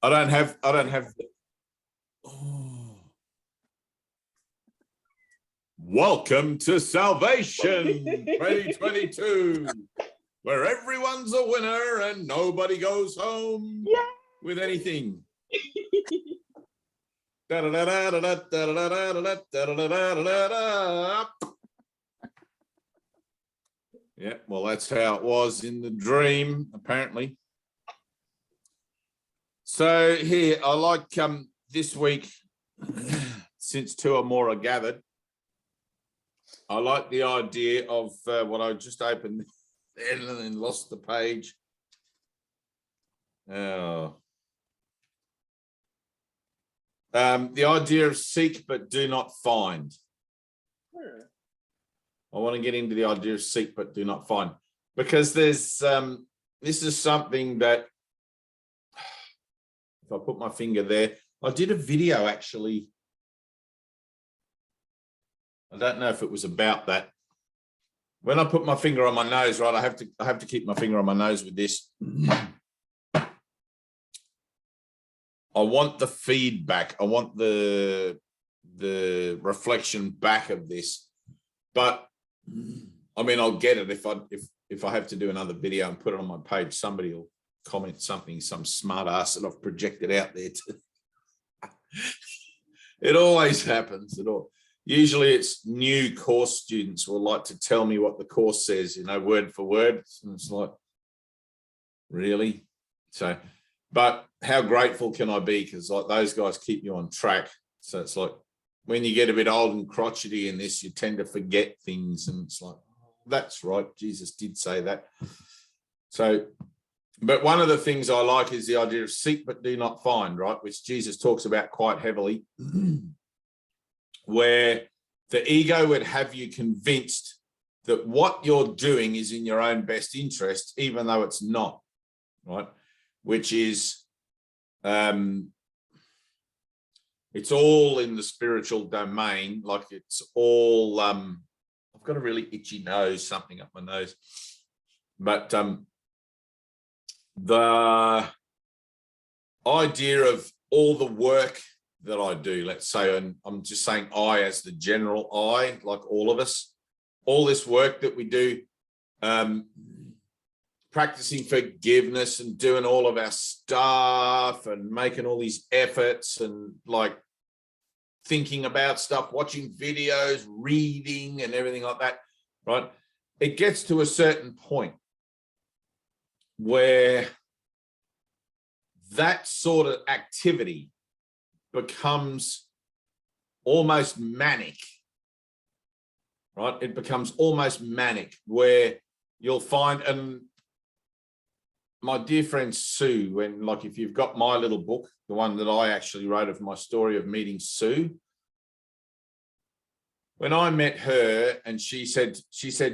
I don't have. Oh. Welcome to Salvation 2022, where everyone's a winner and nobody goes home with anything. Yeah, well, that's how it was in the dream, apparently. So here, I like this week, since two or more are gathered, I like the idea of what I just opened and then lost the page. Oh. The idea of seek but do not find. I want to get into the idea of seek but do not find, because there's this is something that, if I put my finger there, I did a video actually. I don't know if it was about that. When I put my finger on my nose, right, I have to keep my finger on my nose with this. I want the feedback. I want the reflection back of this. But I mean, I'll get it if I have to do another video and put it on my page. Somebody will comment something, some smart ass that I've projected out there. It always happens. Usually it's new course students will like to tell me what the course says, word for word. And it's like, really? So, but how grateful can I be? Because like those guys keep you on track. So it's like when you get a bit old and crotchety in this, you tend to forget things. And it's like, that's right, Jesus did say that. So, but one of the things I like is the idea of seek but do not find, right? Which Jesus talks about quite heavily. Where the ego would have you convinced that what you're doing is in your own best interest, even though it's not, right? Which is, it's all in the spiritual domain, like it's all, I've got a really itchy nose, something up my nose, but the idea of all the work that I do, let's say, and I'm just saying I as the general I, like all of us, all this work that we do, practicing forgiveness and doing all of our stuff and making all these efforts and like thinking about stuff, watching videos, reading and everything like that, right? It gets to a certain point where that sort of activity becomes almost manic, right? It becomes almost manic where you'll find, and my dear friend Sue, when like if you've got my little book, the one that I actually wrote of my story of meeting Sue, when I met her and she said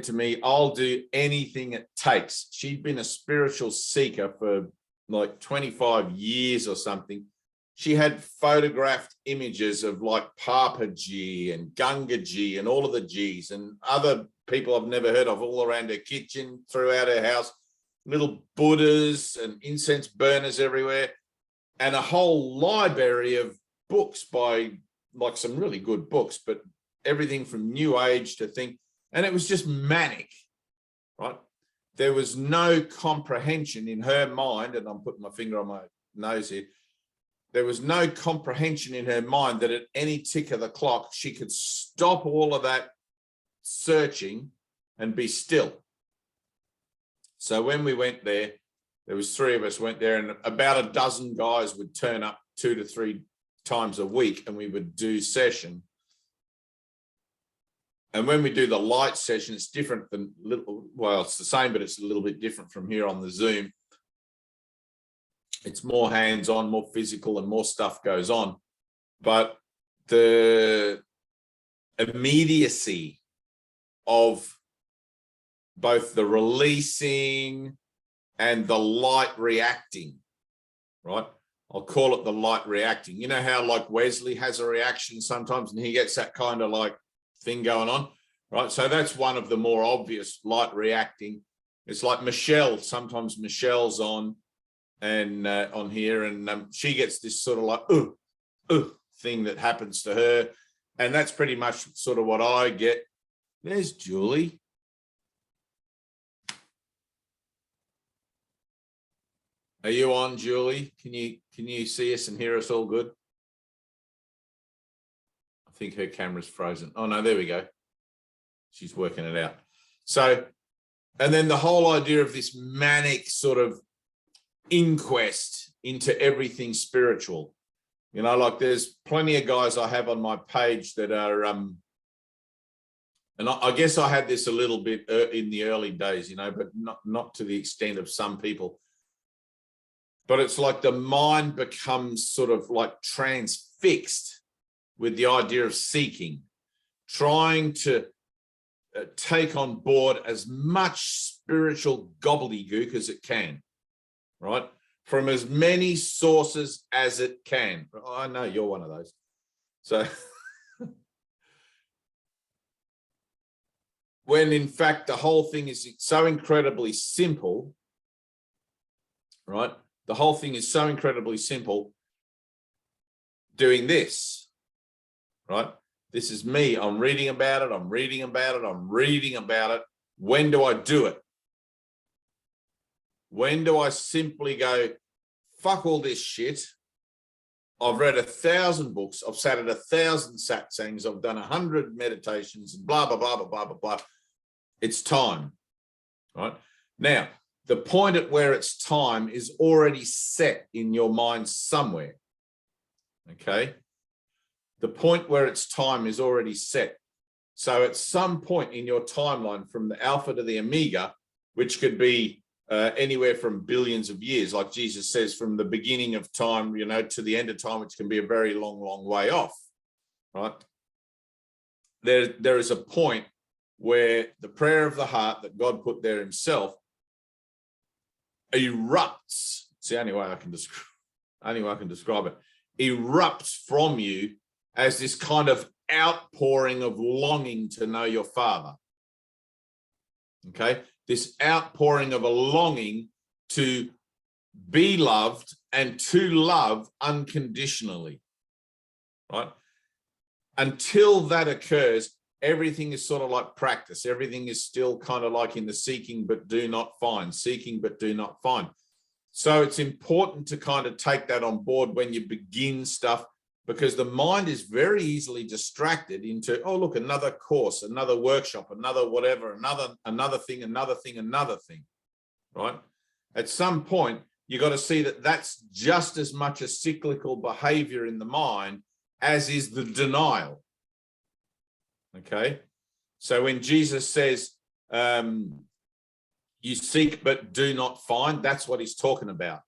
to me, I'll do anything it takes. She'd been a spiritual seeker for like 25 years or something. She had photographed images of like Papaji and Gangaji and all of the Gs and other people I've never heard of all around her kitchen, throughout her house, little Buddhas and incense burners everywhere, and a whole library of books by like some really good books, but everything from New Age to think, and it was just manic, right? There was no comprehension in her mind, and I'm putting my finger on my nose here. There was no comprehension in her mind that at any tick of the clock, she could stop all of that searching and be still. So when we went there was three of us went there, and about a dozen guys would turn up 2 to 3 times a week, and we would do session. And when we do the light session, it's different than well, it's the same, but it's a little bit different from here on the Zoom. It's more hands-on, more physical, and more stuff goes on. But the immediacy of both the releasing and the light reacting, right? I'll call it the light reacting. You know how like Wesley has a reaction sometimes and he gets that kind of like thing going on, right? So that's one of the more obvious light reacting. It's like Michelle, sometimes Michelle's on and on here, and she gets this sort of like thing that happens to her, and that's pretty much sort of what I get. There's Julie. Are you on, Julie? Can you see us and hear us all good? I think her camera's frozen. Oh no, there we go. She's working it out. So, and then the whole idea of this manic sort of inquest into everything spiritual. You know, like there's plenty of guys I have on my page that are, and I guess I had this a little bit in the early days, you know, but not to the extent of some people. But it's like the mind becomes sort of like transfixed with the idea of seeking, trying to take on board as much spiritual gobbledygook as it can, right? From as many sources as it can. Oh, I know you're one of those. So when in fact the whole thing is so incredibly simple, right? The whole thing is so incredibly simple. Doing this, right? This is me. I'm reading about it. I'm reading about it. I'm reading about it. When do I do it? When do I simply go, fuck all this shit? I've read 1,000 books. I've sat at 1,000 satsangs. I've done 100 meditations and blah, blah, blah, blah, blah, blah, blah. It's time, right? Now, the point at where it's time is already set in your mind somewhere, okay? The point where it's time is already set. So at some point in your timeline from the alpha to the omega, which could be anywhere from billions of years, like Jesus says, from the beginning of time, you know, to the end of time, which can be a very long, long way off, right? There is a point where the prayer of the heart that God put there himself erupts. It's the only way I can describe it. Erupts from you as this kind of outpouring of longing to know your Father. Okay, this outpouring of a longing to be loved and to love unconditionally, right? Until that occurs, everything is sort of like practice. Everything is still kind of like in the seeking but do not find, seeking but do not find. So it's important to kind of take that on board when you begin stuff, because the mind is very easily distracted into, oh, look, another course, another workshop, another whatever, another thing, right? At some point, you got to see that that's just as much a cyclical behavior in the mind as is the denial. Okay, so when Jesus says, you seek but do not find, that's what he's talking about,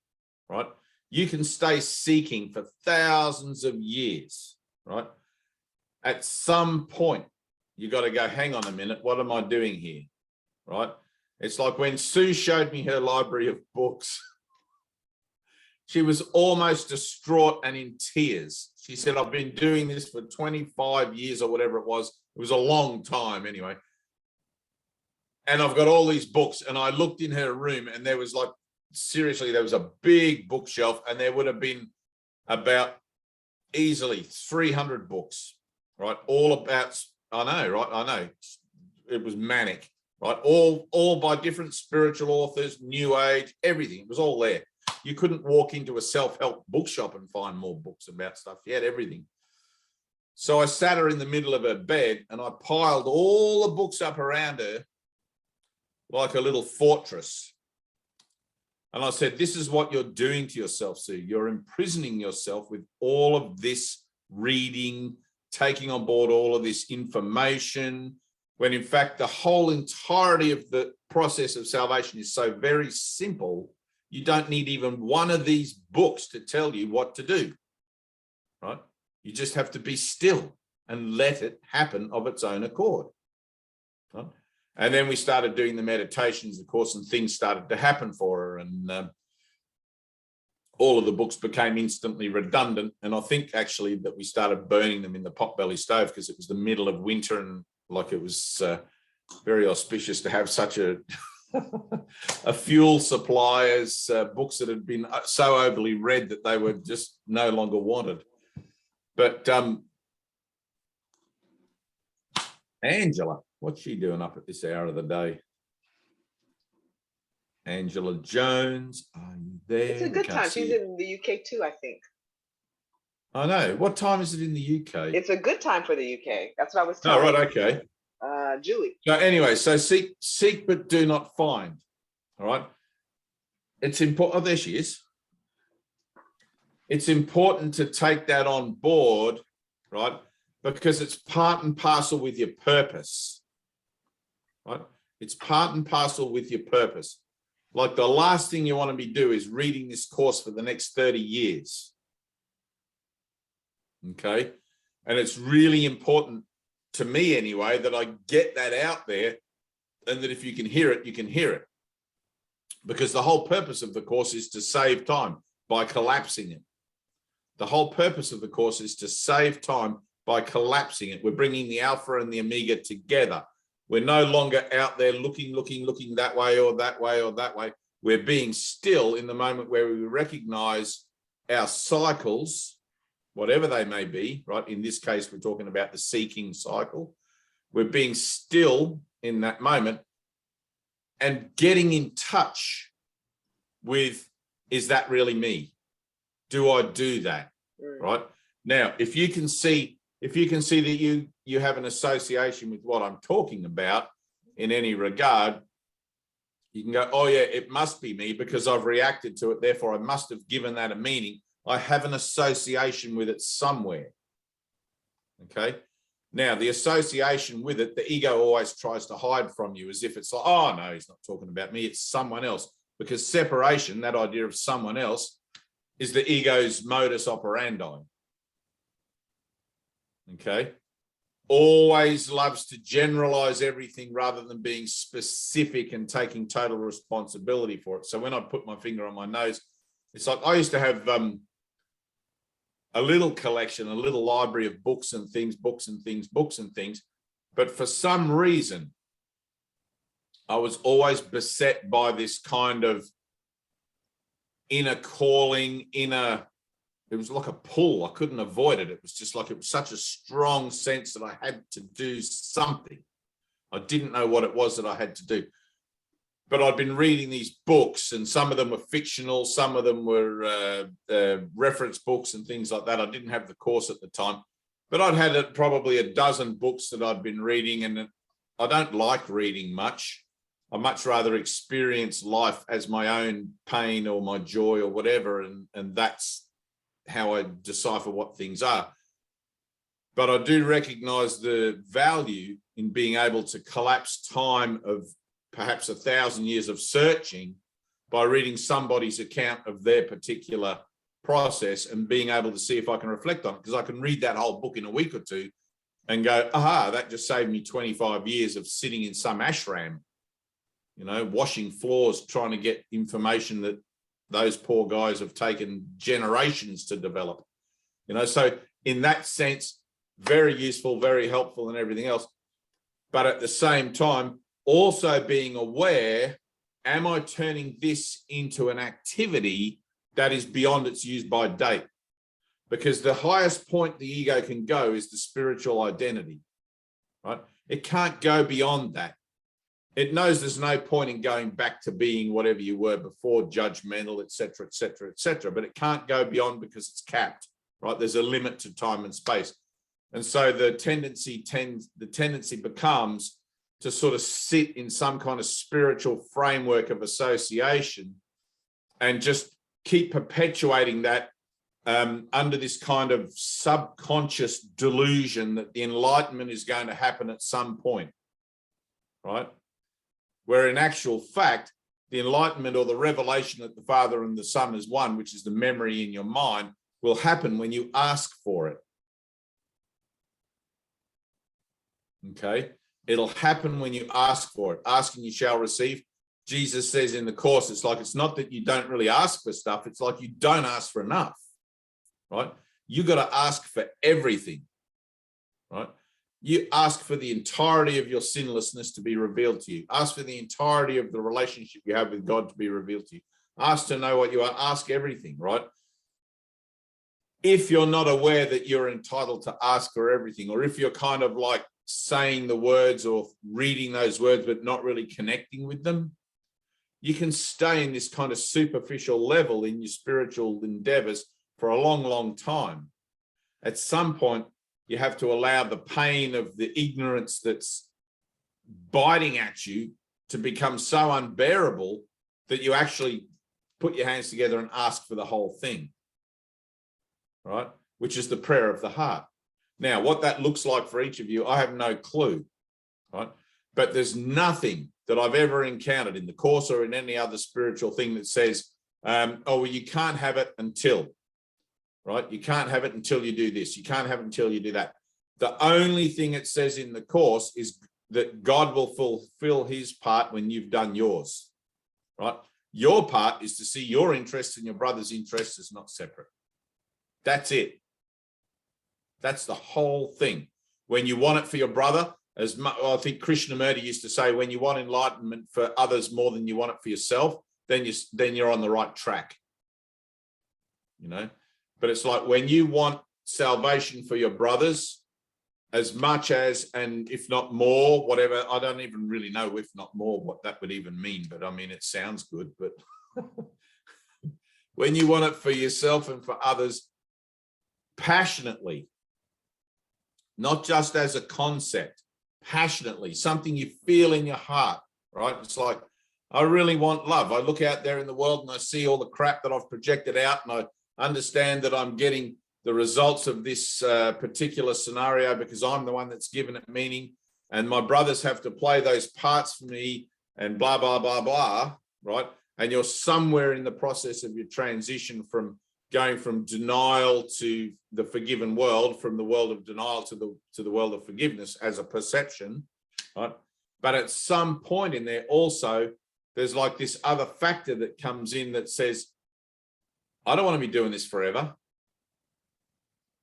right? You can stay seeking for thousands of years, right? At some point, you got to go, hang on a minute, what am I doing here, right? It's like when Sue showed me her library of books, she was almost distraught and in tears. She said, I've been doing this for 25 years or whatever it was. It was a long time anyway. And I've got all these books, and I looked in her room and there was like, seriously, there was a big bookshelf and there would have been about easily 300 books, right? All about, I know, right? I know. It was manic, right? All by different spiritual authors, New Age, everything. It was all there. You couldn't walk into a self-help bookshop and find more books about stuff. You had everything. So I sat her in the middle of her bed and I piled all the books up around her like a little fortress. And I said, this is what you're doing to yourself, Sue. You're imprisoning yourself with all of this reading, taking on board all of this information, when in fact the whole entirety of the process of salvation is so very simple. You don't need even one of these books to tell you what to do, right? You just have to be still and let it happen of its own accord, right? And then we started doing the meditations, of course, and things started to happen for her. And all of the books became instantly redundant. And I think actually that we started burning them in the potbelly stove because it was the middle of winter and like it was very auspicious to have such a a fuel suppliers, books that had been so overly read that they were just no longer wanted. But Angela, what's she doing up at this hour of the day? Angela Jones, are you there? It's a good time. She's in the UK too, I think. I know. What time is it in the UK? It's a good time for the UK. That's what I was Oh, telling right, okay. Julie. So anyway, so seek but do not find. All right. It's important. Oh, there she is. It's important to take that on board, right? Because it's part and parcel with your purpose, right? It's part and parcel with your purpose. Like the last thing you want to be do is reading this course for the next 30 years. Okay. And it's really important to me anyway, that I get that out there, and that if you can hear it, you can hear it. Because the whole purpose of the course is to save time by collapsing it. The whole purpose of the course is to save time by collapsing it. We're bringing the alpha and the omega together. We're no longer out there looking that way or that way or that way. We're being still in the moment where we recognize our cycles, whatever they may be, right? In this case, we're talking about the seeking cycle. We're being still in that moment and getting in touch with, is that really me? Do I do that? Right? Now, if you can see that you have an association with what I'm talking about in any regard, you can go, oh yeah, it must be me because I've reacted to it. Therefore, I must have given that a meaning. I have an association with it somewhere. Okay. Now, the association with it, the ego always tries to hide from you as if it's like, oh no, he's not talking about me. It's someone else. Because separation, that idea of someone else, is the ego's modus operandi. Okay. Always loves to generalize everything rather than being specific and taking total responsibility for it. So when I put my finger on my nose, it's like I used to have a little collection, a little library of books and things. But for some reason, I was always beset by this kind of inner calling, it was like a pull. I couldn't avoid it. It was just like, it was such a strong sense that I had to do something. I didn't know what it was that I had to do. But I'd been reading these books, and some of them were fictional, some of them were reference books and things like that. I didn't have the course at the time, but I'd had probably a dozen books that I'd been reading, and I don't like reading much. I much rather experience life as my own pain or my joy or whatever, and that's how I decipher what things are. But I do recognize the value in being able to collapse time of perhaps 1,000 years of searching by reading somebody's account of their particular process and being able to see if I can reflect on it, because I can read that whole book in a week or two and go, aha, that just saved me 25 years of sitting in some ashram, you know, washing floors, trying to get information that those poor guys have taken generations to develop, you know. So in that sense, very useful, very helpful and everything else. But at the same time, also being aware, am I turning this into an activity that is beyond its use by date? Because the highest point the ego can go is the spiritual identity, right? It can't go beyond that. It knows there's no point in going back to being whatever you were before, judgmental, et cetera, but it can't go beyond because it's capped, right? There's a limit to time and space. And so the tendency becomes to sort of sit in some kind of spiritual framework of association and just keep perpetuating that under this kind of subconscious delusion that the enlightenment is going to happen at some point, right? Where in actual fact, the enlightenment or the revelation that the Father and the Son is one, which is the memory in your mind, will happen when you ask for it. Okay? It'll happen when you ask for it. Ask and you shall receive. Jesus says in the course, it's like, it's not that you don't really ask for stuff. It's like you don't ask for enough, right? You got to ask for everything, right? You ask for the entirety of your sinlessness to be revealed to you. Ask for the entirety of the relationship you have with God to be revealed to you. Ask to know what you are. Ask everything, right? If you're not aware that you're entitled to ask for everything, or if you're kind of like saying the words or reading those words but not really connecting with them, you can stay in this kind of superficial level in your spiritual endeavors for a long, long time. At some point, you have to allow the pain of the ignorance that's biting at you to become so unbearable that you actually put your hands together and ask for the whole thing, right? Which is the prayer of the heart. Now, what that looks like for each of you, I have no clue, right? But there's nothing that I've ever encountered in the course or in any other spiritual thing that says, oh, well, you can't have it until, right? You can't have it until you do this. You can't have it until you do that. The only thing it says in the course is that God will fulfill his part when you've done yours, right? Your part is to see your interests and your brother's interests as not separate. That's it. That's the whole thing. When you want it for your brother, as much, I think Krishnamurti used to say, when you want enlightenment for others more than you want it for yourself, then you're on the right track. You know, but it's like when you want salvation for your brothers as much as, and if not more, whatever, I don't even really know if not more what that would even mean, but I mean, it sounds good, but when you want it for yourself and for others passionately, not just as a concept, passionately, something you feel in your heart, right? It's like, I really want love. I look out there in the world and I see all the crap that I've projected out, and I understand that I'm getting the results of this particular scenario because I'm the one that's given it meaning, and my brothers have to play those parts for me and blah, blah, blah, blah, right? And you're somewhere in the process of your transition from going from denial to the forgiven world, from the world of denial to the world of forgiveness as a perception, right? But at some point in there also, there's like this other factor that comes in that says, I don't want to be doing this forever,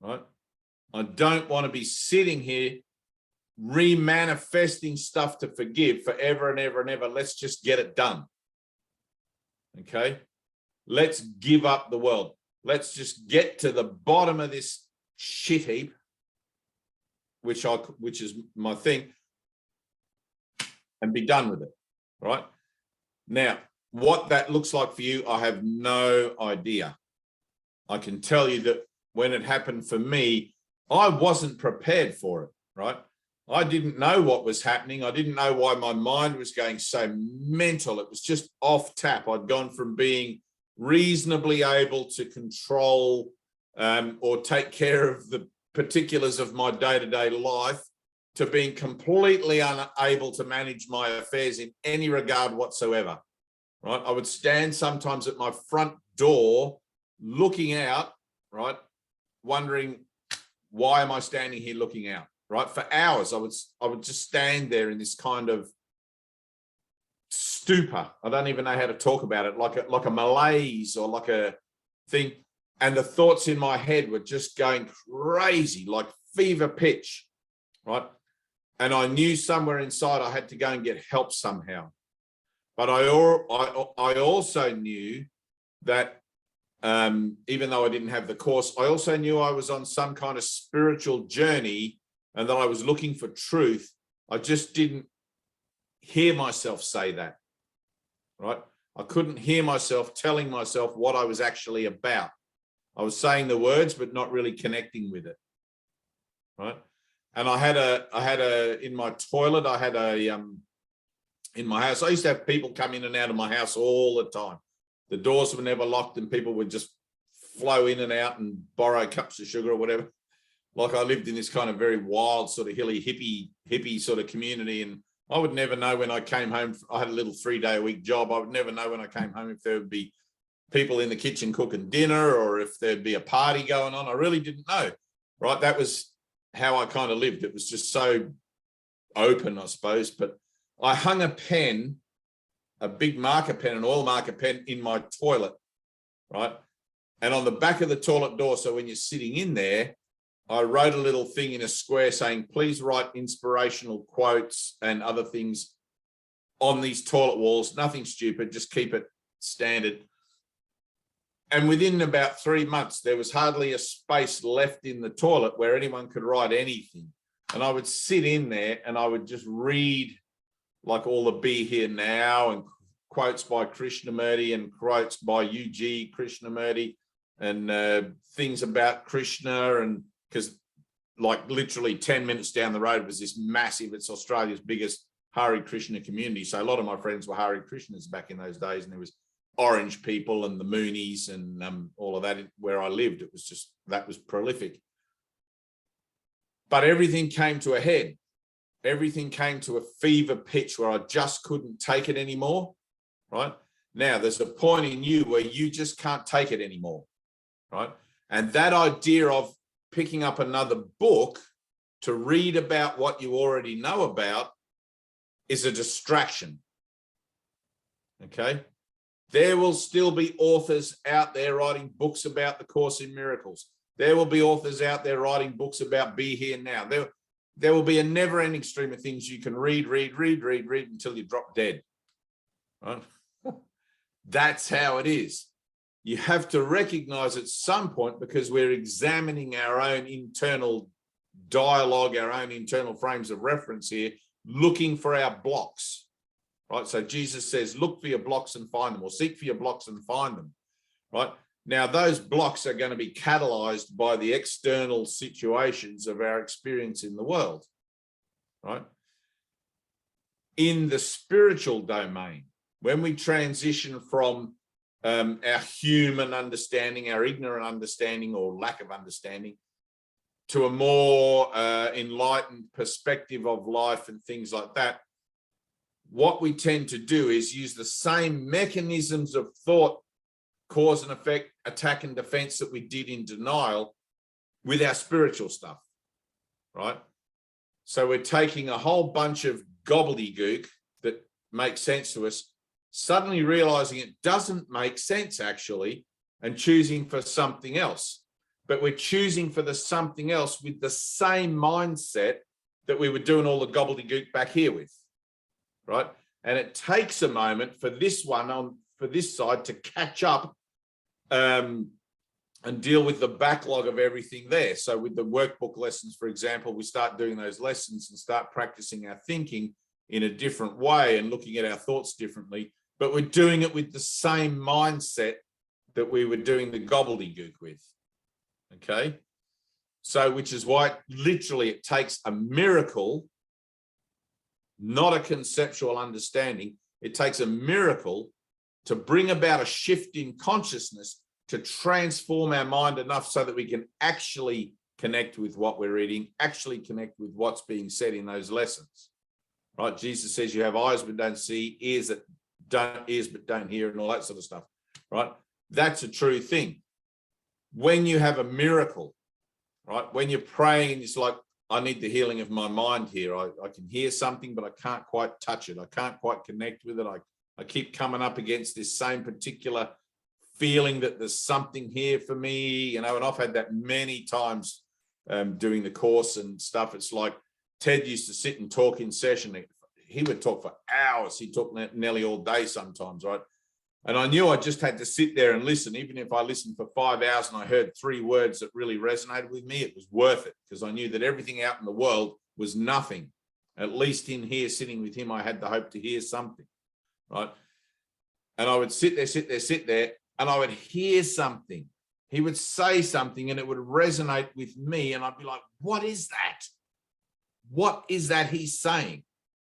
right? I don't want to be sitting here remanifesting stuff to forgive forever and ever and ever. Let's just get it done. Okay? Let's give up the world. Let's just get to the bottom of this shit heap, which is my thing, and be done with it, right? Now, what that looks like for you, I have no idea. I can tell you that when it happened for me, I wasn't prepared for it, right? I didn't know what was happening. I didn't know why my mind was going so mental. It was just off tap. I'd gone from being reasonably able to control or take care of the particulars of my day-to-day life to being completely unable to manage my affairs in any regard whatsoever, right? I would stand sometimes at my front door looking out, right, wondering, why am I standing here looking out, right? For hours, I would just stand there in this kind of stupor. I don't even know how to talk about it, like a malaise or like a thing. And the thoughts in my head were just going crazy, like fever pitch, right? And I knew somewhere inside I had to go and get help somehow. But I also knew that even though I didn't have the course, I also knew I was on some kind of spiritual journey and that I was looking for truth. I just didn't hear myself say that, right? I couldn't hear myself telling myself what I was actually about. I was saying the words, but not really connecting with it, right? And I had a in my toilet, I had in my house, I used to have people come in and out of my house all the time. The doors were never locked and people would just flow in and out and borrow cups of sugar or whatever. Like I lived in this kind of very wild sort of hilly hippie sort of community, and I would never know when I came home. I had a little 3-day-a-week job. I would never know when I came home if there would be people in the kitchen cooking dinner or if there'd be a party going on. I really didn't know, right? That was how I kind of lived. It was just so open, I suppose. But I hung a pen, a big marker pen, an oil marker pen in my toilet, right? And on the back of the toilet door, so when you're sitting in there, I wrote a little thing in a square saying, please write inspirational quotes and other things on these toilet walls. Nothing stupid, just keep it standard. And within about 3 months, there was hardly a space left in the toilet where anyone could write anything. And I would sit in there and I would just read like all the Be Here Now and quotes by Krishnamurti and quotes by UG Krishnamurti and things about Krishna. And because like literally 10 minutes down the road was this massive, it's Australia's biggest Hare Krishna community. So a lot of my friends were Hare Krishnas back in those days, and there was Orange people and the Moonies and all of that where I lived. It was just, that was prolific. But everything came to a head. Everything came to a fever pitch where I just couldn't take it anymore, right? Now, there's a point in you where you just can't take it anymore, right? And that idea of picking up another book to read about what you already know about is a distraction, okay? There will still be authors out there writing books about the Course in Miracles. There will be authors out there writing books about Be Here Now. There will be a never-ending stream of things you can read until you drop dead. Right? That's how it is. You have to recognize at some point, because we're examining our own internal dialogue, our own internal frames of reference here, looking for our blocks. Right, so Jesus says, look for your blocks and find them, or seek for your blocks and find them, right? Now, those blocks are going to be catalyzed by the external situations of our experience in the world, right? In the spiritual domain, when we transition from our human understanding, our ignorant understanding or lack of understanding, to a more enlightened perspective of life and things like that, what we tend to do is use the same mechanisms of thought, cause and effect, attack and defense that we did in denial with our spiritual stuff, right? So we're taking a whole bunch of gobbledygook that makes sense to us, suddenly realizing it doesn't make sense actually, and choosing for something else. But we're choosing for the something else with the same mindset that we were doing all the gobbledygook back here with. Right, and it takes a moment for this one for this side to catch up and deal with the backlog of everything there. So with the workbook lessons, for example, we start doing those lessons and start practicing our thinking in a different way and looking at our thoughts differently, but we're doing it with the same mindset that we were doing the gobbledygook with. Okay, so which is why literally it takes a miracle, not a conceptual understanding. It takes a miracle to bring about a shift in consciousness to transform our mind enough so that we can actually connect with what we're reading, actually connect with what's being said in those lessons, right? Jesus says you have eyes but don't see, ears but don't hear, and all that sort of stuff, right? That's a true thing. When you have a miracle, right? When you're praying, it's like, I need the healing of my mind here. I can hear something, but I can't quite touch it. I can't quite connect with it. I keep coming up against this same particular feeling that there's something here for me, you know, and I've had that many times doing the course and stuff. It's like Ted used to sit and talk in session. He would talk for hours. He'd talk nearly all day sometimes, right? And I knew I just had to sit there and listen. Even if I listened for 5 hours and I heard 3 words that really resonated with me, it was worth it, because I knew that everything out in the world was nothing. At least in here, sitting with him, I had the hope to hear something, right? And I would sit there, and I would hear something. He would say something and it would resonate with me. And I'd be like, what is that? What is that he's saying,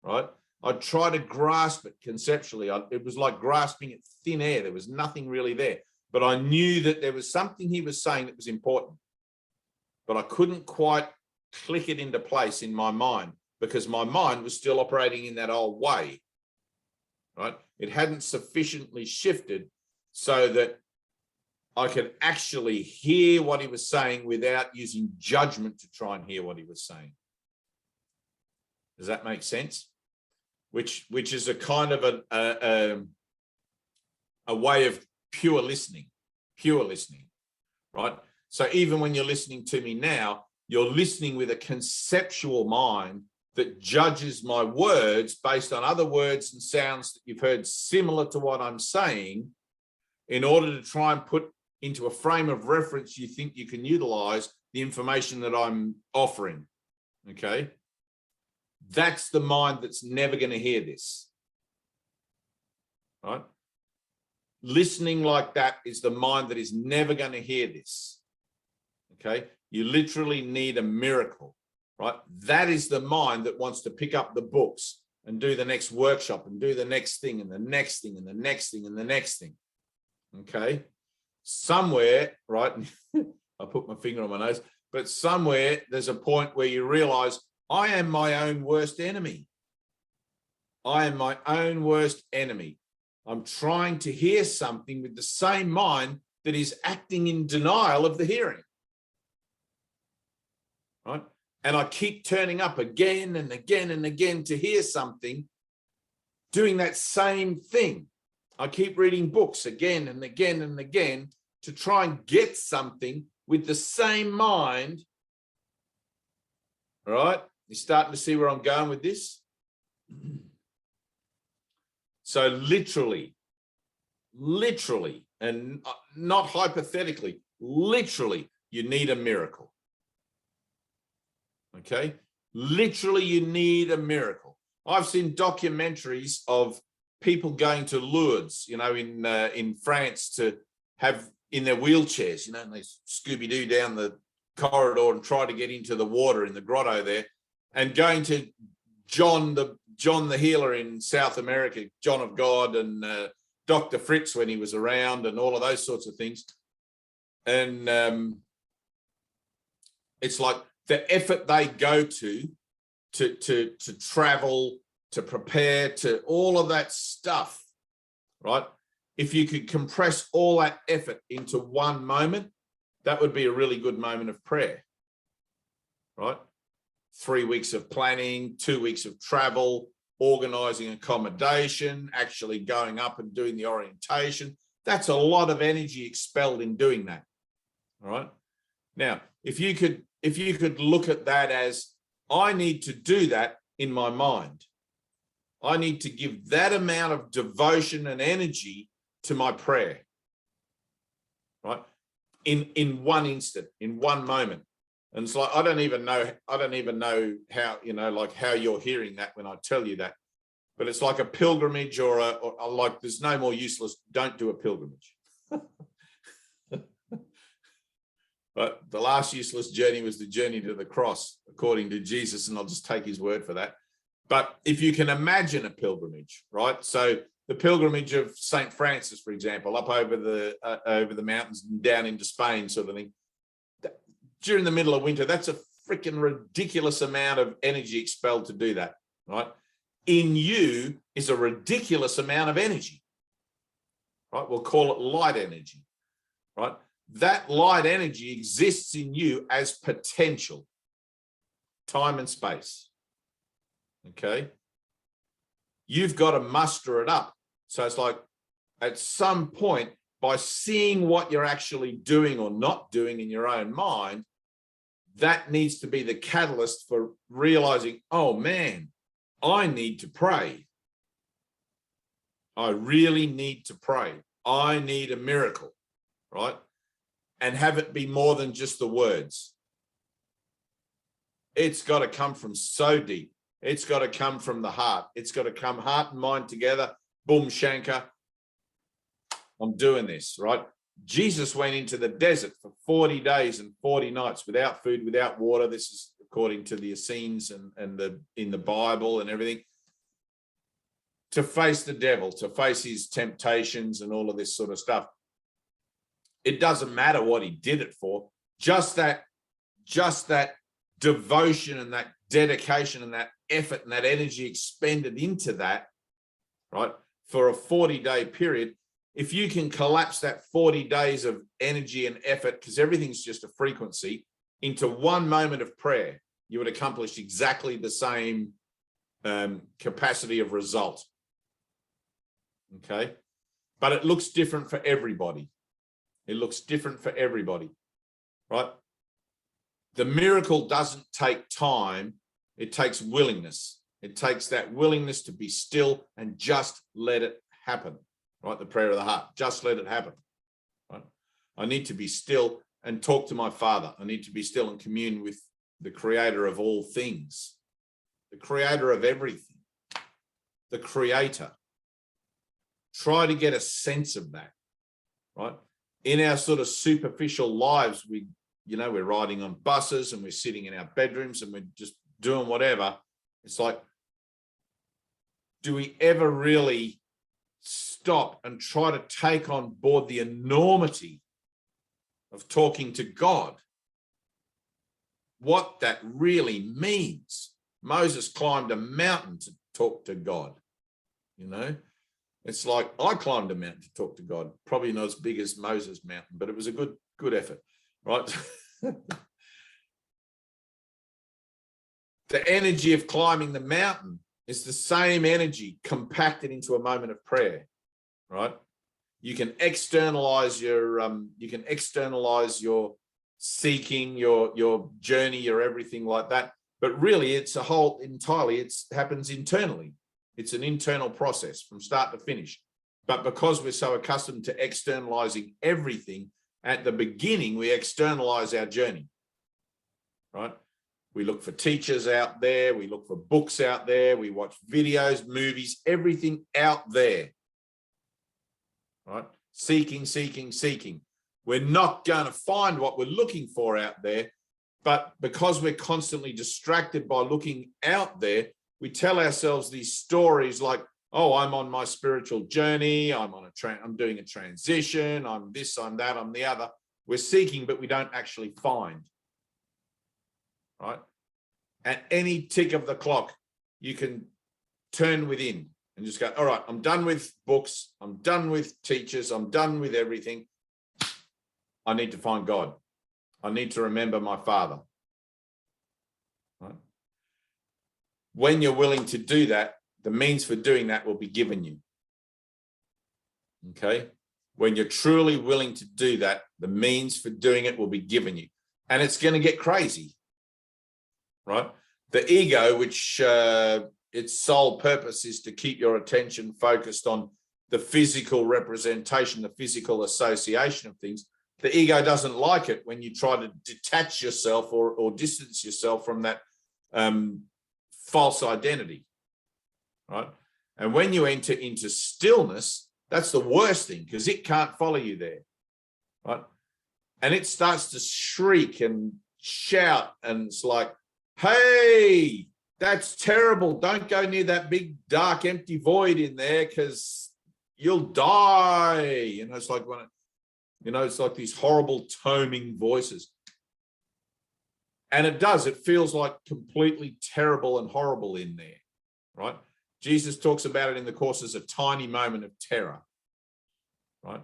right? I'd try to grasp it conceptually. It was like grasping at thin air. There was nothing really there. But I knew that there was something he was saying that was important. But I couldn't quite click it into place in my mind, because my mind was still operating in that old way, right? It hadn't sufficiently shifted so that I could actually hear what he was saying without using judgment to try and hear what he was saying. Does that make sense? Which is a kind of a way of pure listening, right? So even when you're listening to me now, You're listening with a conceptual mind that judges my words based on other words and sounds that you've heard similar to what I'm saying in order to try and put into a frame of reference you think you can utilize the information that I'm offering. Okay? That's the mind that's never going to hear this. Right? Listening like that is the mind that is never going to hear this. Okay? You literally need a miracle. Right? That is the mind that wants to pick up the books and do the next workshop and do the next thing and the next thing and the next thing and the next thing. Okay? Somewhere, right? I put my finger on my nose, but somewhere there's a point where you realize I am my own worst enemy. I am my own worst enemy. I'm trying to hear something with the same mind that is acting in denial of the hearing. Right? And I keep turning up again and again and again to hear something, doing that same thing. I keep reading books again and again and again to try and get something with the same mind. All right? You're starting to see where I'm going with this? So literally, and not hypothetically, literally, you need a miracle. Okay? Literally, you need a miracle. I've seen documentaries of people going to Lourdes, you know, in France to have in their wheelchairs, you know, and they Scooby-Doo down the corridor and try to get into the water in the grotto there, and going to John the healer in South America, John of God, and Dr. Fritz when he was around, and all of those sorts of things. And it's like the effort they go to travel, to prepare, to all of that stuff, right? If you could compress all that effort into one moment, that would be a really good moment of prayer, right? 3 weeks of planning, 2 weeks of travel, organizing accommodation, actually going up and doing the orientation. That's a lot of energy expelled in doing that, all right? Now, if you could look at that as, I need to do that in my mind. I need to give that amount of devotion and energy to my prayer, right? In one instant, in one moment. And it's like, I don't even know how, you know, like how you're hearing that when I tell you that, but it's like a pilgrimage or like, there's no more useless, don't do a pilgrimage. But the last useless journey was the journey to the cross, according to Jesus, and I'll just take his word for that. But if you can imagine a pilgrimage, right? So the pilgrimage of St. Francis, for example, up over the mountains and down into Spain, sort of thing. During the middle of winter, that's a freaking ridiculous amount of energy expelled to do that, right? In you is a ridiculous amount of energy, right? We'll call it light energy, right? That light energy exists in you as potential, time and space, okay? You've got to muster it up. So it's like, at some point, by seeing what you're actually doing or not doing in your own mind, that needs to be the catalyst for realizing, oh man, I need to pray. I really need to pray. I need a miracle, right? And have it be more than just the words. It's got to come from so deep. It's got to come from the heart. It's got to come heart and mind together. Boom, shanka. I'm doing this, right? Jesus went into the desert for 40 days and 40 nights without food, without water. This is according to the ACIMs and in the Bible and everything, to face the devil, to face his temptations and all of this sort of stuff. It doesn't matter what he did it for. Just that devotion and that dedication and that effort and that energy expended into that, right, for a 40-day period. If you can collapse that 40 days of energy and effort, because everything's just a frequency, into one moment of prayer, you would accomplish exactly the same capacity of result. Okay? But it looks different for everybody. It looks different for everybody, right? The miracle doesn't take time. It takes willingness. It takes that willingness to be still and just let it happen, right? The prayer of the heart, just let it happen, right? I need to be still and talk to my Father. I need to be still and commune with the creator of all things, the creator of everything, the creator. Try to get a sense of that, right? In our sort of superficial lives, we're riding on buses and we're sitting in our bedrooms and we're just doing whatever. It's like, do we ever really stop and try to take on board the enormity of talking to God? What that really means. Moses climbed a mountain to talk to God, you know? It's like I climbed a mountain to talk to God, probably not as big as Moses' mountain, but it was a good effort, right? The energy of climbing the mountain is the same energy compacted into a moment of prayer, right? You can externalize your seeking, your journey, your everything like that, but really it happens internally. It's an internal process from start to finish. But because we're so accustomed to externalizing everything, at the beginning, we externalize our journey, right? We look for teachers out there. We look for books out there. We watch videos, movies, everything out there, right? Seeking. We're not going to find what we're looking for out there, but because we're constantly distracted by looking out there, we tell ourselves these stories like, oh, I'm on my spiritual journey. I'm doing a transition. I'm this, I'm that, I'm the other. We're seeking, but we don't actually find, right? At any tick of the clock, you can turn within and just go, all right, I'm done with books. I'm done with teachers. I'm done with everything. I need to find God. I need to remember my Father. Right? When you're willing to do that, the means for doing that will be given you. Okay? When you're truly willing to do that, the means for doing it will be given you. And it's going to get crazy, right? The ego, which its sole purpose is to keep your attention focused on the physical representation, the physical association of things. The ego doesn't like it when you try to detach yourself or distance yourself from that false identity, right? And when you enter into stillness, that's the worst thing because it can't follow you there, right? And it starts to shriek and shout, and it's like, hey, that's terrible. Don't go near that big, dark, empty void in there because you'll die. You know, it's like it's like these horrible toning voices. And it does. It feels like completely terrible and horrible in there, right? Jesus talks about it in the Course as a tiny moment of terror, right?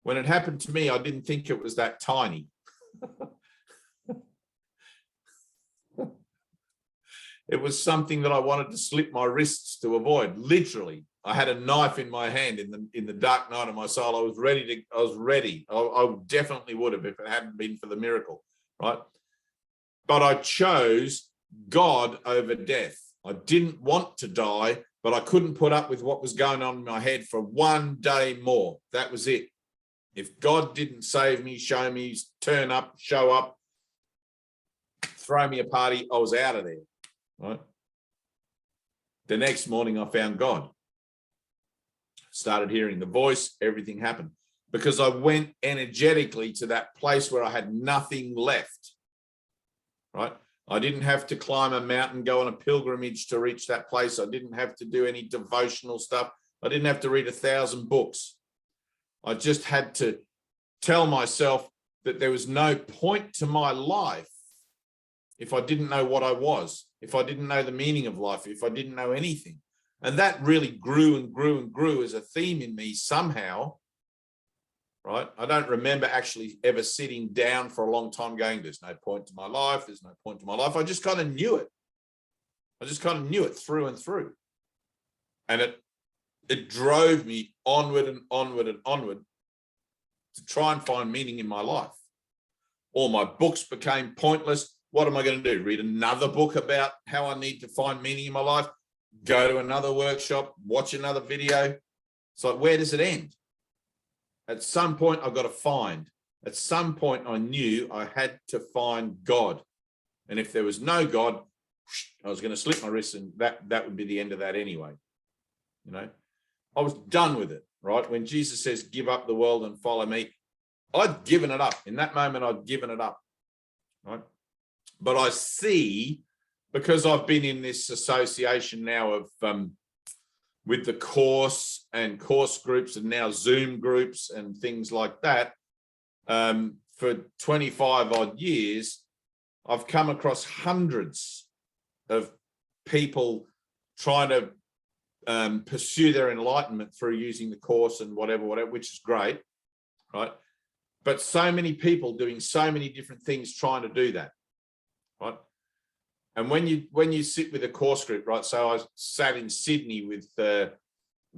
When it happened to me, I didn't think it was that tiny. It was something that I wanted to slip my wrists to avoid. Literally, I had a knife in my hand in the dark night of my soul. I was ready. I definitely would have if it hadn't been for the miracle, right? But I chose God over death. I didn't want to die, but I couldn't put up with what was going on in my head for one day more. That was it. If God didn't save me, show me, turn up, show up, throw me a party, I was out of there. Right. The next morning, I found God. Started hearing the voice. Everything happened because I went energetically to that place where I had nothing left. Right. I didn't have to climb a mountain, go on a pilgrimage to reach that place. I didn't have to do any devotional stuff. I didn't have to read 1,000 books. I just had to tell myself that there was no point to my life if I didn't know what I was, if I didn't know the meaning of life, if I didn't know anything. And that really grew and grew and grew as a theme in me somehow, right? I don't remember actually ever sitting down for a long time going, there's no point to my life, there's no point to my life. I just kind of knew it. I just kind of knew it through and through. And it drove me onward and onward and onward to try and find meaning in my life. All my books became pointless. What am I going to do? Read another book about how I need to find meaning in my life? Go to another workshop, watch another video? It's like, where does it end? At some point, I've got to find. At some point, I knew I had to find God. And if there was no God, I was going to slip my wrists, and that would be the end of that anyway. You know, I was done with it, right? When Jesus says, give up the world and follow me, I'd given it up. In that moment, I'd given it up, right? But I see, because I've been in this association now of with the course and course groups and now Zoom groups and things like that, for 25 odd years, I've come across hundreds of people trying to pursue their enlightenment through using the course and whatever, which is great, right? But so many people doing so many different things trying to do that, right? And when you sit with a course group, right? So I sat in Sydney with, there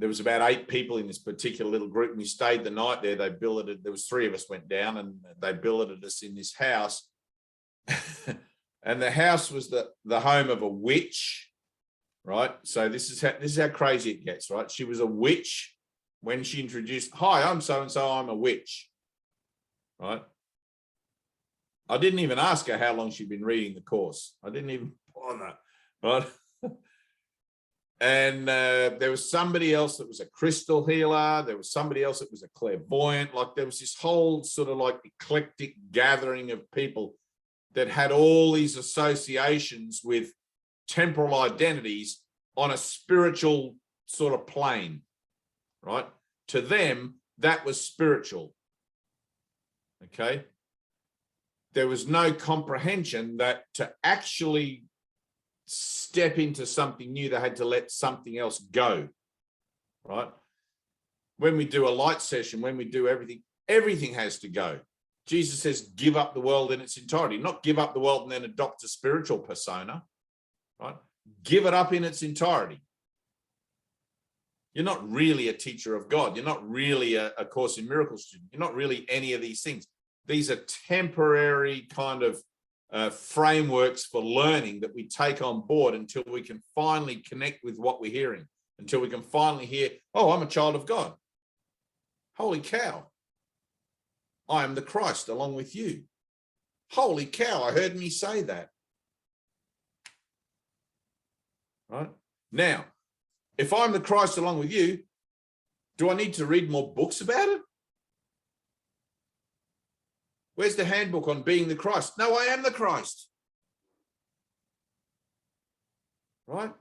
was about 8 people in this particular little group, and we stayed the night there. They billeted, there was 3 of us went down, and they billeted us in this house. And the house was the home of a witch, right? So this is how crazy it gets, right? She was a witch when she introduced, hi, I'm so-and-so, I'm a witch, right? I didn't even ask her how long she'd been reading the course. I didn't even bother, right? And there was somebody else that was a crystal healer. There was somebody else that was a clairvoyant. Like, there was this whole sort of like eclectic gathering of people that had all these associations with temporal identities on a spiritual sort of plane, right? To them, that was spiritual, okay? There was no comprehension that to actually step into something new, they had to let something else go, right? When we do a light session, when we do everything, everything has to go. Jesus says, give up the world in its entirety, not give up the world and then adopt a spiritual persona, right? Give it up in its entirety. You're not really a teacher of God. You're not really a Course in Miracles student. You're not really any of these things. These are temporary kind of frameworks for learning that we take on board until we can finally connect with what we're hearing, until we can finally hear, oh, I'm a child of God. Holy cow. I am the Christ along with you. Holy cow, I heard me say that. Right? Now, if I'm the Christ along with you, do I need to read more books about it? Where's the handbook on being the Christ? No, I am the Christ. Right?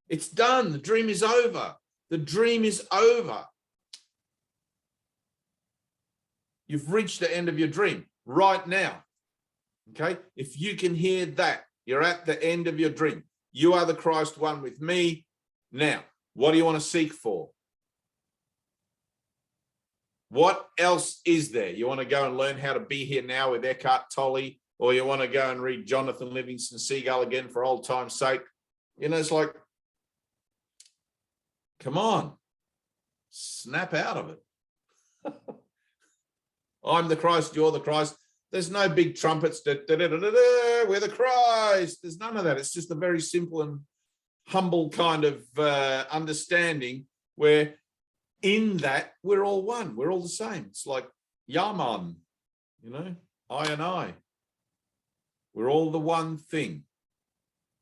It's done. The dream is over. The dream is over. You've reached the end of your dream right now. Okay? If you can hear that, you're at the end of your dream. You are the Christ one with me. Now, what do you want to seek for? What else is there? You want to go and learn how to be here now with Eckhart Tolle, or you want to go and read Jonathan Livingston Seagull again for old time's sake? You know, it's like, come on, snap out of it. I'm the Christ, you're the Christ. There's no big trumpets, we're the Christ. There's none of that. It's just a very simple and humble kind of understanding where in that we're all one, we're all the same. It's like Yaman, you know, I and I. We're all the one thing.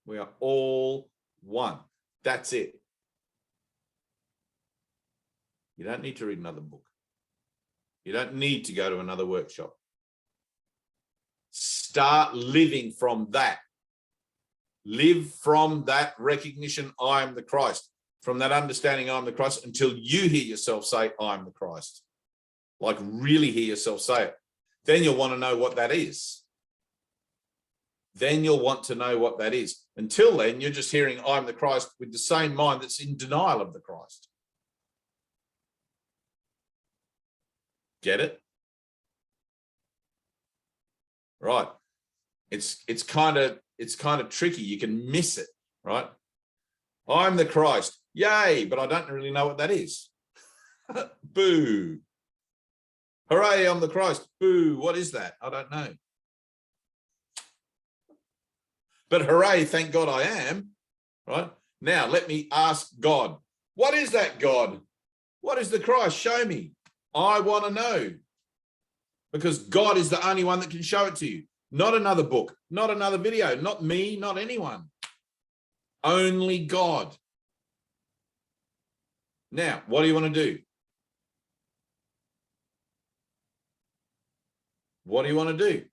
We are all one. That's it. You don't need to read another book. You don't need to go to another workshop. Start living from that. Live from that recognition, I am the Christ. From that understanding, I'm the Christ, until you hear yourself say, I'm the Christ. Like really hear yourself say it. Then you'll want to know what that is. Then you'll want to know what that is. Until then, you're just hearing, I'm the Christ, with the same mind that's in denial of the Christ. Get it? Right. It's kind of tricky. You can miss it, right? I'm the Christ. Yay, but I don't really know what that is. Boo. Hooray, I'm the Christ. Boo, what is that? I don't know. But hooray, thank God I am, right? Now, let me ask God, what is that God? What is the Christ? Show me. I want to know. Because God is the only one that can show it to you. Not another book, not another video, not me, not anyone. Only God. Now, what do you want to do? What do you want to do?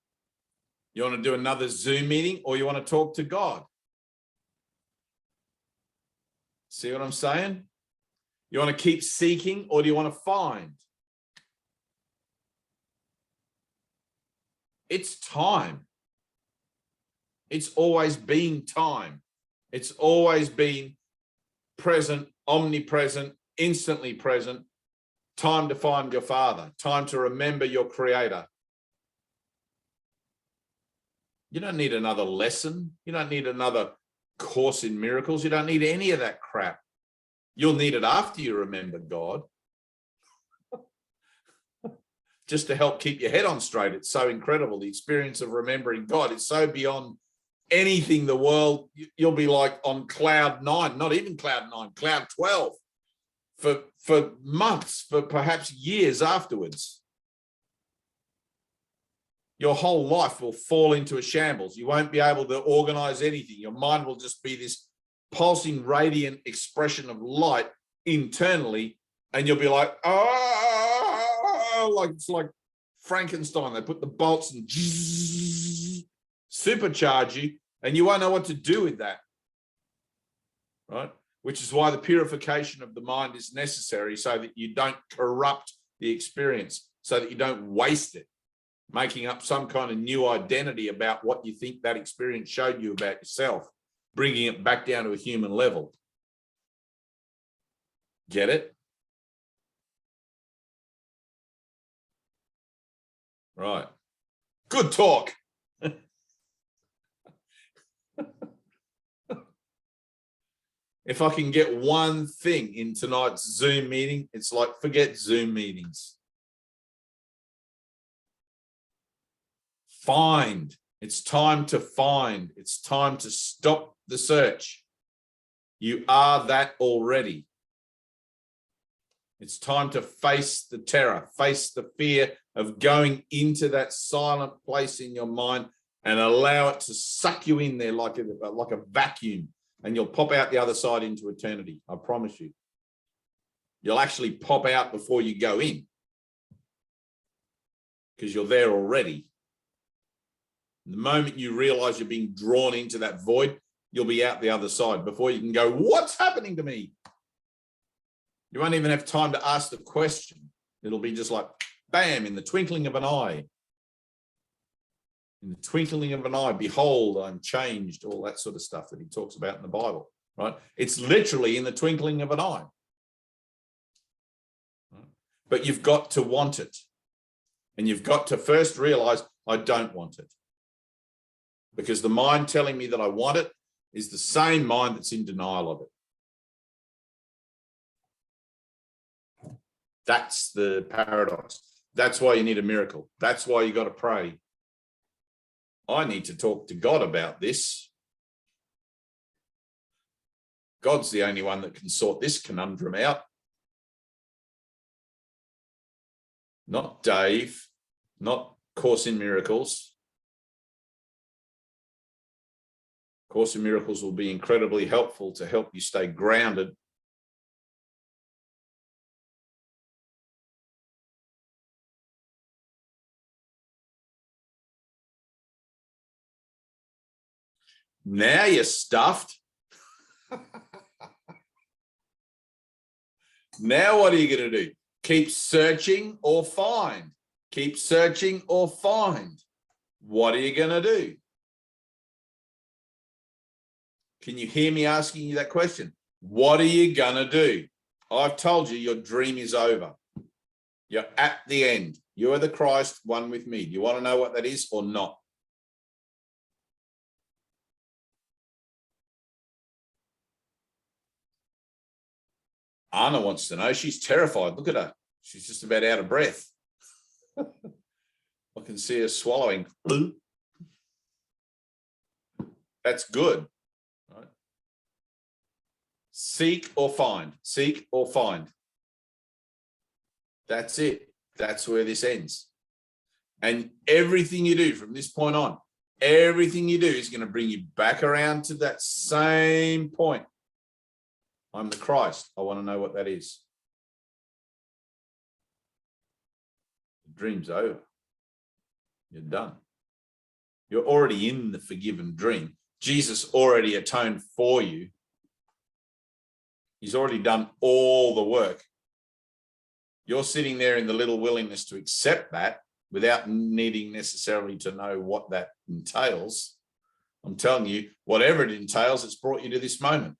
You want to do another Zoom meeting, or you want to talk to God? See what I'm saying? You want to keep seeking, or do you want to find? It's time. It's always been time. It's always been present, omnipresent, instantly present. Time to find your Father. Time to remember your Creator. You don't need another lesson. You don't need another course in miracles. You don't need any of that crap. You'll need it after you remember God. Just to help keep your head on straight. It's so incredible. The experience of remembering God is so beyond anything the world. You'll be like on cloud 9, not even cloud 9, cloud 12 for months, for perhaps years afterwards. Your whole life will fall into a shambles. You won't be able to organize anything. Your mind will just be this pulsing, radiant expression of light internally, and you'll be like, oh, like it's like Frankenstein. They put the bolts and supercharge you, and you won't know what to do with that, right? Which is why the purification of the mind is necessary, so that you don't corrupt the experience, so that you don't waste it, making up some kind of new identity about what you think that experience showed you about yourself, bringing it back down to a human level. Get it? Right. Good talk. If I can get one thing in tonight's Zoom meeting, it's like, forget Zoom meetings. Find. It's time to find. It's time to stop the search. You are that already. It's time to face the terror, face the fear of going into that silent place in your mind and allow it to suck you in there like a vacuum, and you'll pop out the other side into eternity. I promise you. You'll actually pop out before you go in, because you're there already. The moment you realize you're being drawn into that void, you'll be out the other side before you can go, what's happening to me? You won't even have time to ask the question. It'll be just like, bam, in the twinkling of an eye. In the twinkling of an eye, behold, I'm changed, all that sort of stuff that he talks about in the Bible, right? It's literally in the twinkling of an eye. But you've got to want it. And you've got to first realize, I don't want it. Because the mind telling me that I want it is the same mind that's in denial of it. That's the paradox. That's why you need a miracle. That's why you got to pray. I need to talk to God about this. God's the only one that can sort this conundrum out. Not Dave, not Course in Miracles. Course in Miracles will be incredibly helpful to help you stay grounded. Now you're stuffed. Now what are you going to do? Keep searching or find? Keep searching or find? What are you going to do? Can you hear me asking you that question? What are you going to do? I've told you your dream is over. You're at the end. You are the Christ, one with me. Do you want to know what that is or not? Anna wants to know. She's terrified. Look at her. She's just about out of breath. I can see her swallowing. That's good. Right? Seek or find. Seek or find. That's it. That's where this ends. And everything you do from this point on, everything you do is going to bring you back around to that same point. I'm the Christ. I want to know what that is. The dream's over. You're done. You're already in the forgiven dream. Jesus already atoned for you. He's already done all the work. You're sitting there in the little willingness to accept that without needing necessarily to know what that entails. I'm telling you, whatever it entails, it's brought you to this moment.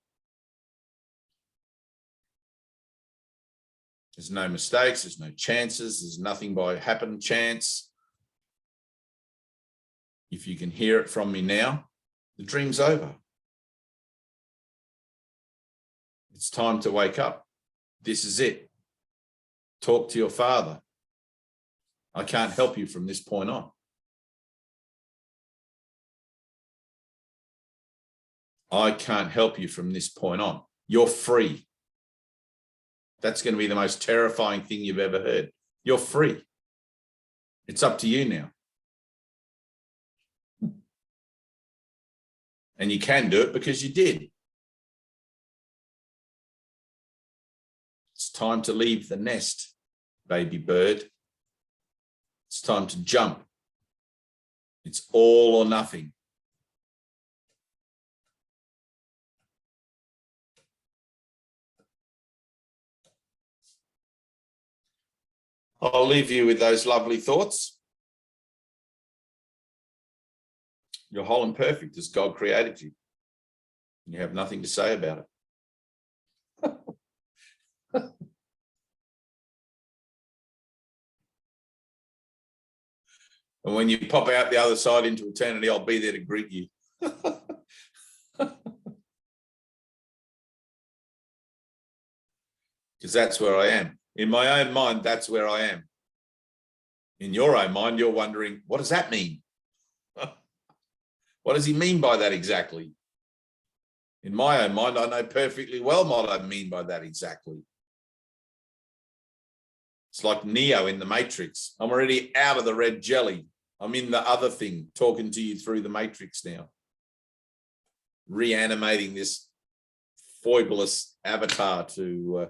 There's no mistakes, there's no chances, there's nothing by happen chance. If you can hear it from me now, the dream's over. It's time to wake up. This is it. Talk to your Father. I can't help you from this point on. I can't help you from this point on. You're free. That's going to be the most terrifying thing you've ever heard. You're free. It's up to you now. And you can do it because you did. It's time to leave the nest, baby bird. It's time to jump. It's all or nothing. I'll leave you with those lovely thoughts. You're whole and perfect as God created you. You have nothing to say about it. And when you pop out the other side into eternity, I'll be there to greet you. Because that's where I am. In my own mind, that's where I am. In your own mind, you're wondering, what does that mean? What does he mean by that exactly? In my own mind, I know perfectly well what I mean by that exactly. It's like Neo in the Matrix. I'm already out of the red jelly. I'm in the other thing, talking to you through the Matrix now. Reanimating this foibless avatar to,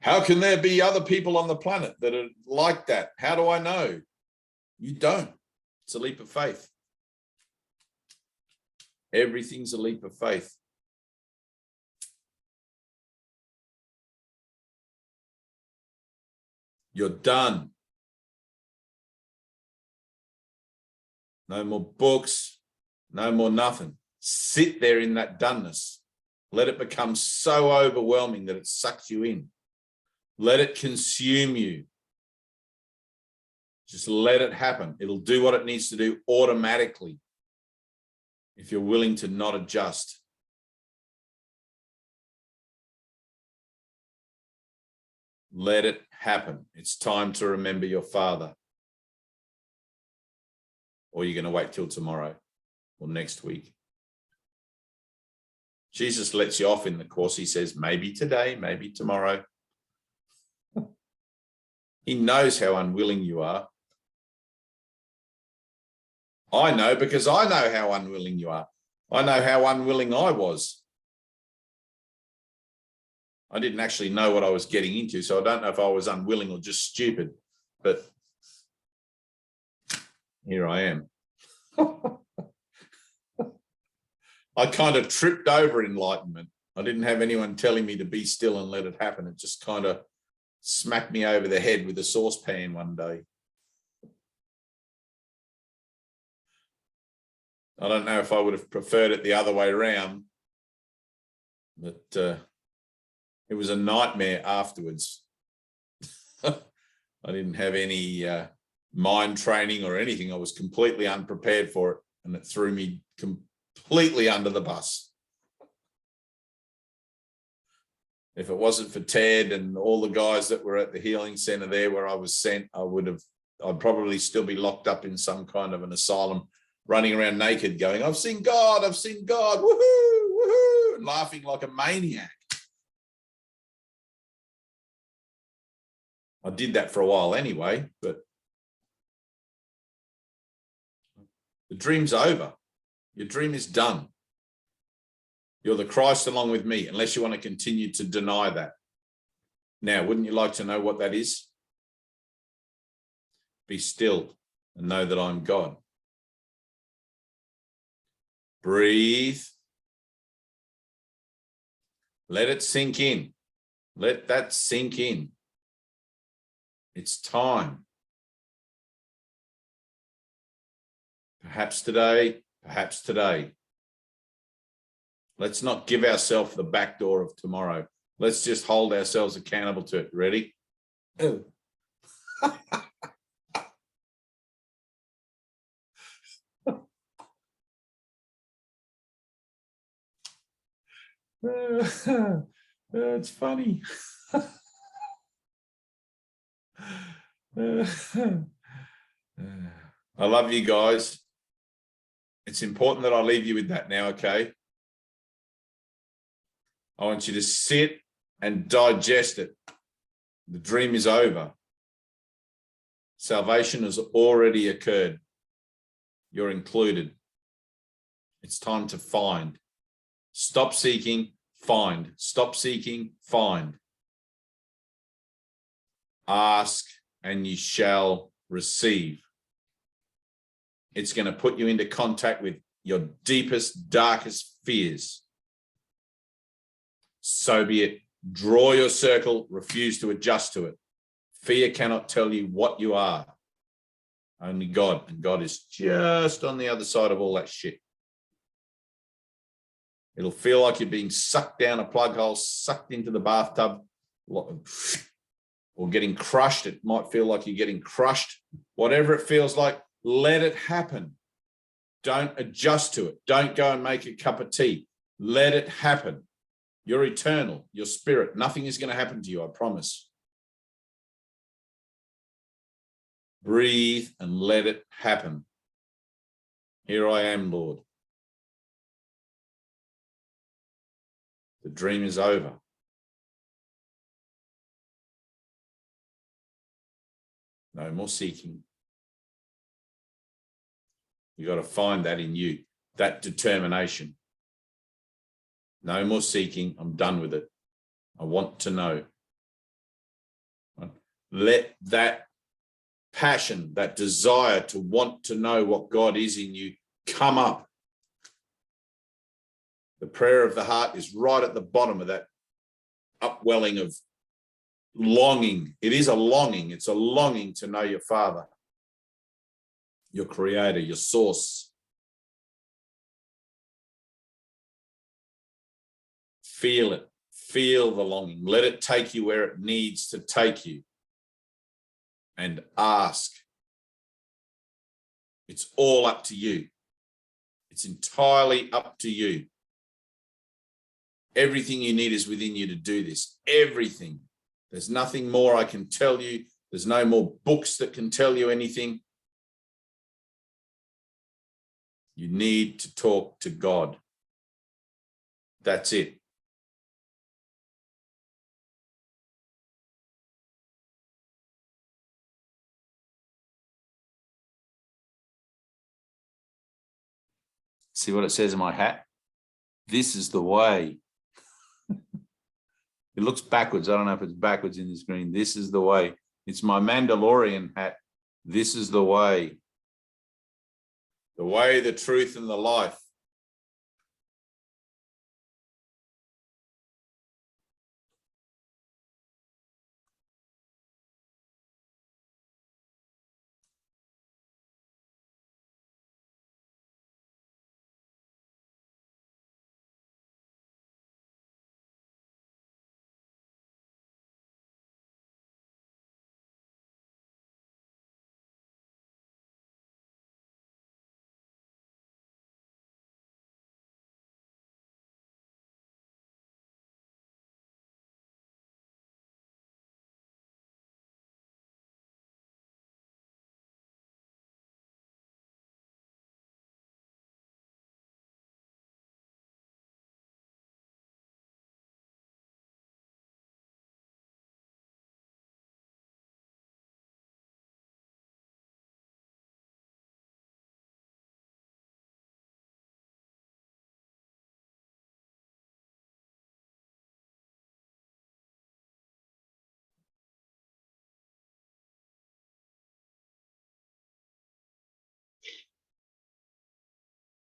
how can there be other people on the planet that are like that? How do I know? You don't. It's a leap of faith. Everything's a leap of faith. You're done. No more books, no more nothing. Sit there in that doneness. Let it become so overwhelming that it sucks you in. Let it consume you. Just let it happen. It'll do what it needs to do automatically if you're willing to not adjust. Let it happen. It's time to remember your Father. Or you're going to wait till tomorrow or next week. Jesus lets you off in the course. He says, maybe today, maybe tomorrow. He knows how unwilling you are. I know because I know how unwilling you are. I know how unwilling I was. I didn't actually know what I was getting into, so I don't know if I was unwilling or just stupid, but here I am. I kind of tripped over enlightenment. I didn't have anyone telling me to be still and let it happen. It just kind of smacked me over the head with a saucepan one day. I don't know if I would have preferred it the other way around, but it was a nightmare afterwards. I didn't have any mind training or anything. I was completely unprepared for it, and it threw me completely under the bus. If it wasn't for Ted and all the guys that were at the healing center there where I was sent, I'd probably still be locked up in some kind of an asylum, running around naked going, I've seen God, woohoo, woohoo, and laughing like a maniac. I did that for a while anyway, but the dream's over. Your dream is done. You're the Christ along with me, unless you want to continue to deny that. Now, wouldn't you like to know what that is? Be still and know that I'm God. Breathe. Let it sink in. Let that sink in. It's time. Perhaps today, perhaps today. Let's not give ourselves the back door of tomorrow. Let's just hold ourselves accountable to it. Ready? Oh. It's funny. I love you guys. It's important that I leave you with that now, okay? I want you to sit and digest it. The dream is over. Salvation has already occurred. You're included. It's time to find. Stop seeking, find. Stop seeking, find. Ask and you shall receive. It's going to put you into contact with your deepest, darkest fears. So be it. Draw your circle, refuse to adjust to it. Fear cannot tell you what you are. Only God, and God is just on the other side of all that shit. It'll feel like you're being sucked down a plug hole, sucked into the bathtub, or getting crushed. It might feel like you're getting crushed. Whatever it feels like, let it happen. Don't adjust to it. Don't go and make a cup of tea. Let it happen. You're eternal, your spirit. Nothing is going to happen to you, I promise. Breathe and let it happen. Here I am, Lord. The dream is over. No more seeking. You got to find that in you, that determination. No more seeking. I'm done with it. I want to know. Let that passion, that desire to want to know what God is in you come up. The prayer of the heart is right at the bottom of that upwelling of longing. It is a longing. It's a longing to know your Father, your Creator, your source. Feel it. Feel the longing. Let it take you where it needs to take you. And ask. It's all up to you. It's entirely up to you. Everything you need is within you to do this. Everything. There's nothing more I can tell you. There's no more books that can tell you anything. You need to talk to God. That's it. See what it says in my hat? This is the way. It looks backwards. I don't know if it's backwards in the screen. This is the way. It's my Mandalorian hat. This is the way. The way, the truth, and the life.